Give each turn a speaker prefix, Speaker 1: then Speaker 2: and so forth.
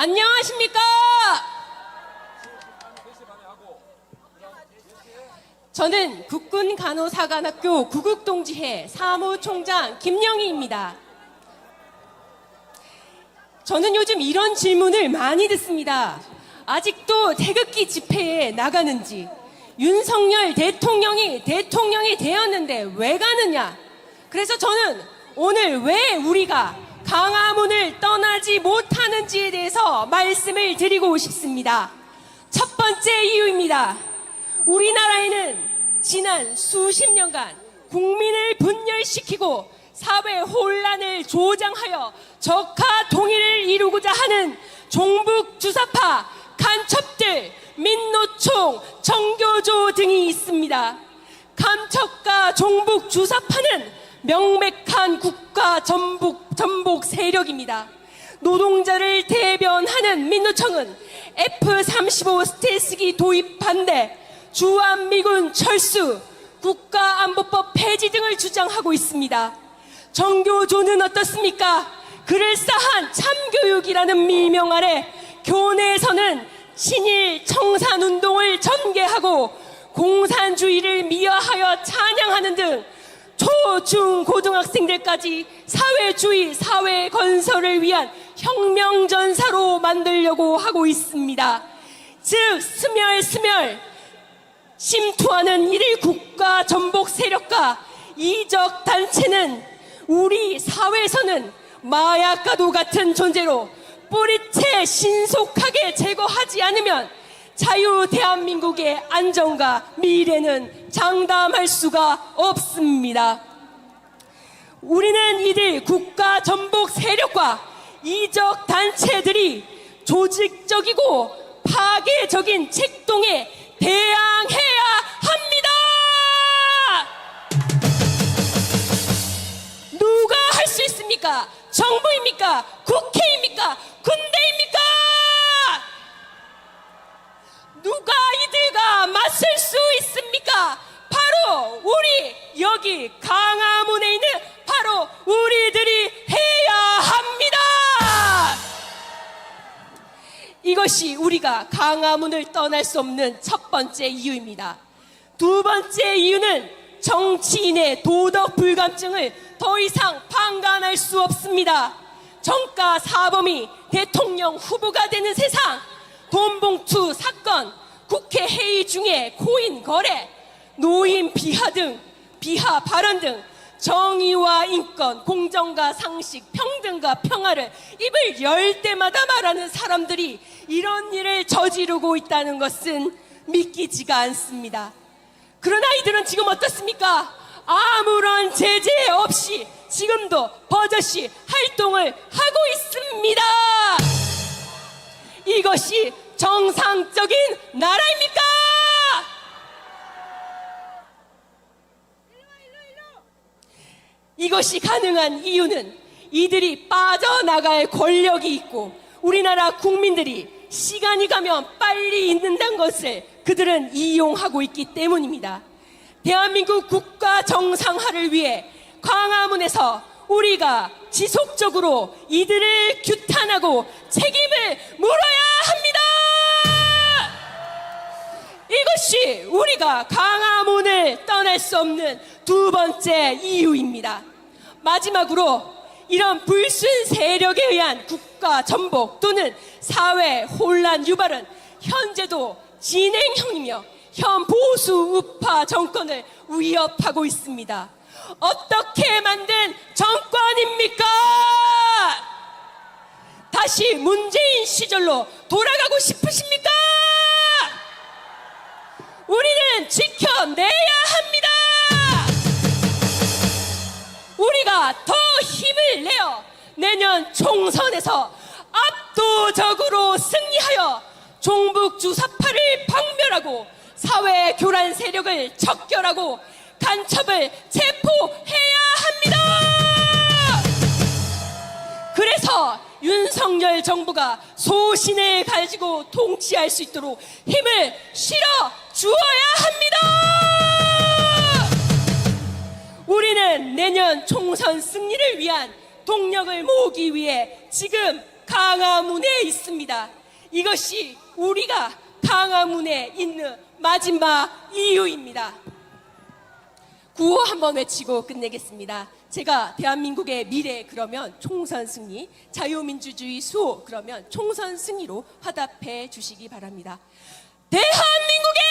Speaker 1: 안녕하십니까? 저는 국군간호사관학교 구국동지회 사무총장 김영희입니다. 저는 요즘 이런 질문을 많이 듣습니다. 아직도 태극기 집회에 나가는지, 윤석열 대통령이 되었는데 왜 가느냐? 그래서 저는 오늘 왜 우리가 광화문을 떠나지 못하는지에 대해서 말씀을 드리고 싶습니다. 첫 번째 이유입니다. 우리나라에는 지난 수십 년간 국민을 분열시키고 사회 혼란을 조장하여 적화 통일을 이루고자 하는 종북 주사파, 간첩들, 민노총, 정교조 등이 있습니다. 간첩과 종북 주사파는 명백한 국가 전복 세력입니다. 노동자를 대변하는 민노총은 F-35 스텔스기 도입 반대, 주한미군 철수, 국가안보법 폐지 등을 주장하고 있습니다. 정교조는 어떻습니까? 그럴싸한 참교육이라는 미명 아래 교내에서는 친일 청산운동을 전개하고 공산주의를 미화하여 찬양하는 등 초, 중, 고등학생들까지 사회주의, 사회 건설을 위한 혁명전사로 만들려고 하고 있습니다. 즉 스멸 침투하는 이들 국가 전복 세력과 이적 단체는 우리 사회에서는 마약과도 같은 존재로 뿌리채 신속하게 제거하지 않으면 자유 대한민국의 안정과 미래는 장담할 수가 없습니다. 우리는 이들 국가 전복 세력과 이적 단체들이 조직적이고 파괴적인 책동에 대항해야 합니다. 누가 할 수 있습니까? 정부입니까? 국회입니까? 군대입니까? 누가 이들과 맞설 수 있습니까? 바로 우리 여기 광화문에 있는 바로 우리들이 해야 합니다. 이것이 우리가 광화문을 떠날 수 없는 첫 번째 이유입니다. 두 번째 이유는 정치인의 도덕 불감증을 더 이상 방관할 수 없습니다. 정가 사범이 대통령 후보가 되는 세상, 돈봉투 사건, 국회 회의 중에 코인 거래, 노인 비하 등 비하 발언 등 정의와 인권, 공정과 상식, 평등과 평화를 입을 열 때마다 말하는 사람들이 이런 일을 저지르고 있다는 것은 믿기지가 않습니다. 그러나 이들은 지금 어떻습니까? 아무런 제재 없이 지금도 버젓이 활동을 하고 있습니다. 이것이 정상적인 나라입니까? 이것이 가능한 이유는 이들이 빠져나갈 권력이 있고 우리나라 국민들이 시간이 가면 빨리 잊는다는 것을 그들은 이용하고 있기 때문입니다. 대한민국 국가 정상화를 위해 광화문에서 우리가 지속적으로 이들을 규탄하고 책임을 물어야 합니다. 이것이 우리가 광화문을 떠날 수 없는 두 번째 이유입니다. 마지막으로 이런 불순 세력에 의한 국가 전복 또는 사회 혼란 유발은 현재도 진행형이며 현 보수 우파 정권을 위협하고 있습니다. 어떻게 만든 정권입니까? 다시 문재인 시절로 돌아가고 싶으십니까? 우리는 지켜내야 합니다. 우리가 더 힘을 내어 내년 총선에서 압도적으로 승리하여 종북 주사파를 박멸하고 사회 교란 세력을 척결하고 간첩을 체포해야 합니다. 그래서 윤석열 정부가 소신을 가지고 통치할 수 있도록 힘을 실어 주어야 합니다. 우리는 내년 총선 승리를 위한 동력을 모으기 위해 지금 강화문에 있습니다. 이것이 우리가 강화문에 있는 마지막 이유입니다. 구호 한번 외치고 끝내겠습니다. 제가 대한민국의 미래 그러면 총선 승리, 자유민주주의 수호 그러면 총선 승리로 화답해 주시기 바랍니다. 대한민국의